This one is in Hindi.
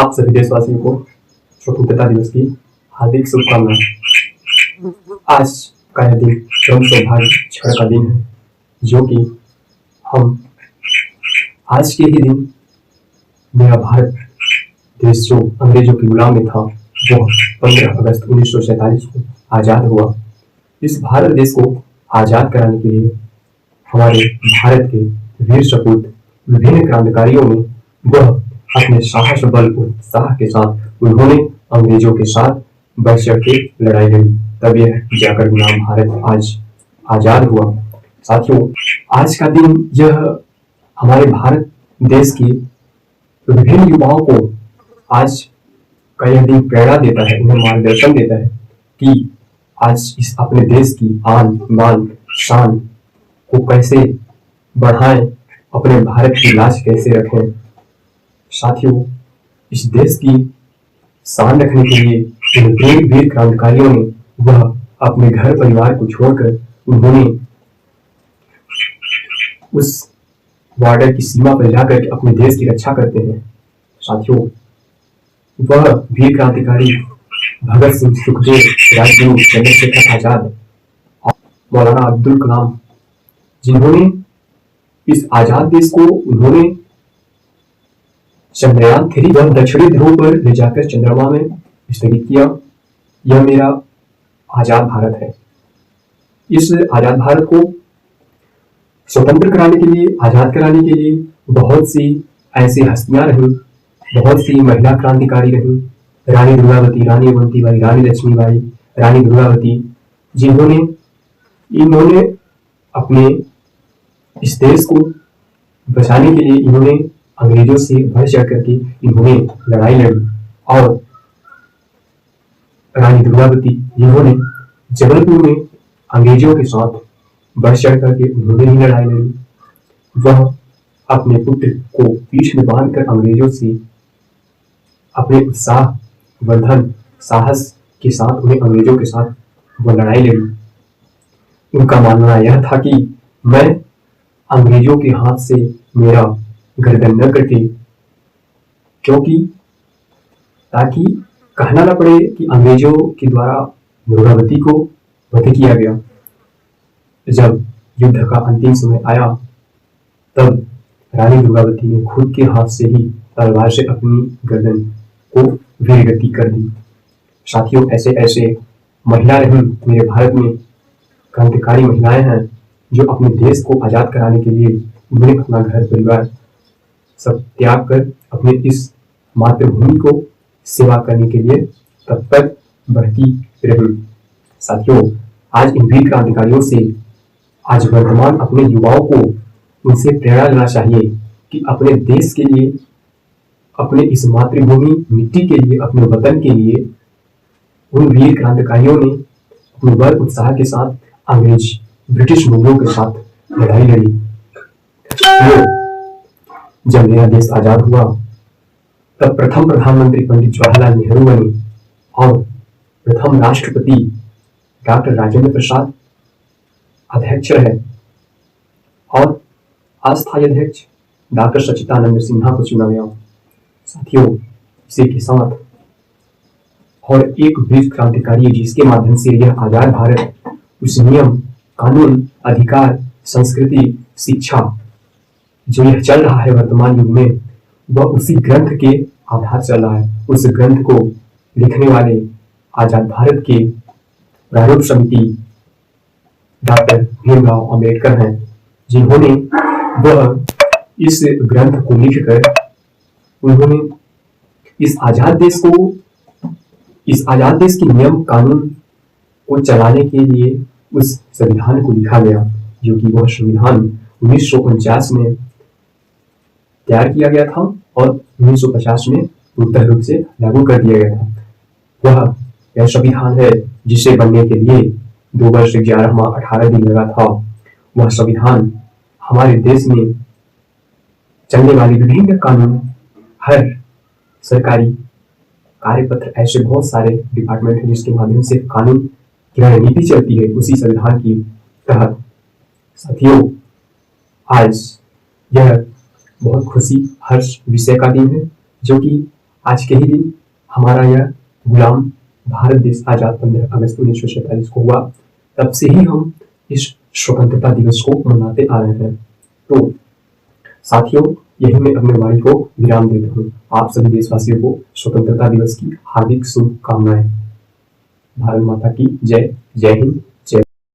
आप सभी देशवासियों को स्वतंत्रता दिवस की हार्दिक शुभकामनाएं। आज का यह दिन श्रम सौभाग्य क्षण का दिन है, जो कि हम आज के ही दिन मेरा भारत देश जो अंग्रेजों की गुलाम में था, वो 15 अगस्त 1947 को आजाद हुआ। इस भारत देश को आजाद कराने के लिए हमारे भारत के वीर सपूत विभिन्न क्रांतिकारियों में वह अपने साहस बल उत्साह के साथ उन्होंने अंग्रेजों के साथ बढ़ चढ़ के लड़ाई लड़ी, तब यह जाकर गुलाम भारत आज आजाद हुआ। साथियों, आज का दिन यह हमारे भारत देश की विभिन्न युवाओं को आज का यह दिन प्रेरणा देता है, उन्हें मार्गदर्शन देता है कि आज इस अपने देश की आन बान शान को कैसे बढ़ाएं, अपने भारत की लाज कैसे रखें। साथियों, इस देश की शान रखने के लिए इन वीर क्रांतिकारियों ने वह अपने घर परिवार को छोड़कर उन्होंने उस बॉर्डर की सीमा पर जाकर अपने देश की रक्षा करते हैं। साथियों, वह वीर क्रांतिकारी भगत सिंह, सुखदेव, राजगुरु, चंद्रशेखर आजाद, मौलाना अब्दुल कलाम, जिन्होंने इस आजाद देश को उन्होंने चंद्रयान 3 वह दक्षिणी ध्रुव पर ले जाकर चंद्रमा में स्थगित किया। यह मेरा आजाद भारत है। इस आजाद भारत को स्वतंत्र कराने के लिए, आजाद कराने के लिए बहुत सी ऐसी हस्तियां रही, बहुत सी महिला क्रांतिकारी रही। रानी दुर्गावती, रानी अवंतीबाई, रानी लक्ष्मीबाई, रानी दुर्गावती, इन्होंने अपने इस देश को बचाने के लिए इन्होंने अंग्रेजों से बढ़ चढ़ करके इन्होंने लड़ाई लड़ी। और रानी दुर्गावती, जिन्होंने जबलपुर में अंग्रेजों के साथ बढ़ चढ़ करके उन्होंने ही लड़ाई लड़ी, वह अपने पुत्र को पीठ में बांधकर अंग्रेजों से अपने उत्साह वर्धन साहस के साथ उन्हें अंग्रेजों के साथ वह लड़ाई लड़ी। उनका मानना यह था कि मैं अंग्रेजों के हाथ से मेरा गर्दन न कटे, क्योंकि ताकि कहना न पड़े कि अंग्रेजों के द्वारा दुर्गावती को वध किया गया। जब युद्ध का अंतिम समय आया, तब रानी दुर्गावती ने खुद के हाथ से ही तलवार से अपनी गर्दन को वीरगति कर दी। साथियों, ऐसे ऐसे महिला रही मेरे भारत में, क्रांतिकारी महिलाएं हैं जो अपने देश को आजाद कराने के लिए उन्होंने अपना घर परिवार सब त्याग कर अपने इस मातृभूमि को सेवा करने के लिए तत्पर बढ़ती रही। साथियों, आज इन वीर क्रांतिकारियों से आज वर्तमान अपने युवाओं को उनसे प्रेरणा लेना चाहिए कि अपने देश के लिए, अपने इस मातृभूमि मिट्टी के लिए, अपने वतन के लिए उन वीर क्रांतिकारियों ने अपने बल उत्साह के साथ अंग्रेज ब्रिटिश मुगलों के साथ लड़ाई लड़ी। जब मेरा देश आजाद हुआ, तब प्रथम प्रधानमंत्री पंडित जवाहरलाल नेहरू बने और प्रथम राष्ट्रपति डॉक्टर राजेंद्र प्रसाद अध्यक्ष रहे और अस्थायी अध्यक्ष डॉक्टर सच्चिदानंद सिन्हा को चुना गया। साथियों, इसी के साथ और एक वीर क्रांतिकारी जिसके माध्यम से यह आजाद भारत उस नियम, कानून, अधिकार, संस्कृति, शिक्षा जो यह चल रहा है वर्तमान युग में, वह उसी ग्रंथ के आधार चल रहा है। उस ग्रंथ को लिखने वाले आजाद भारत के प्रारूप समिति डॉक्टर भीमराव अंबेडकर हैं, जिन्होंने वह इस ग्रंथ को लिखकर उन्होंने इस आजाद देश के नियम कानून को चलाने के लिए उस संविधान को लिखा गया, जो कि वह संविधान 1949 में तैयार किया गया था और 1950 में पूर्ण रूप से लागू कर दिया गया था। वह यह संविधान है जिसे बनने के लिए 2 वर्ष 11 माह 18 दिन लगा था। वह संविधान हमारे देश में चलने वाले विभिन्न कानून, हर सरकारी कार्यपत्र, ऐसे बहुत सारे डिपार्टमेंट हैं जिसके माध्यम से कानून की रणनीति चलती है उसी संविधान की तहत। साथियों, आज यह बहुत खुशी हर्ष विषय का दिन है, जो कि आज के ही दिन हमारा यह गुलाम भारत देश आजाद 15 अगस्त 1947 को हुआ। तब से ही हम इस स्वतंत्रता दिवस को मनाते आ रहे हैं। तो साथियों, यही मैं अपने वाणी को विराम देता हूँ। आप सभी देशवासियों को स्वतंत्रता दिवस की हार्दिक शुभकामनाएं। भारत माता की जय। जय हिंद।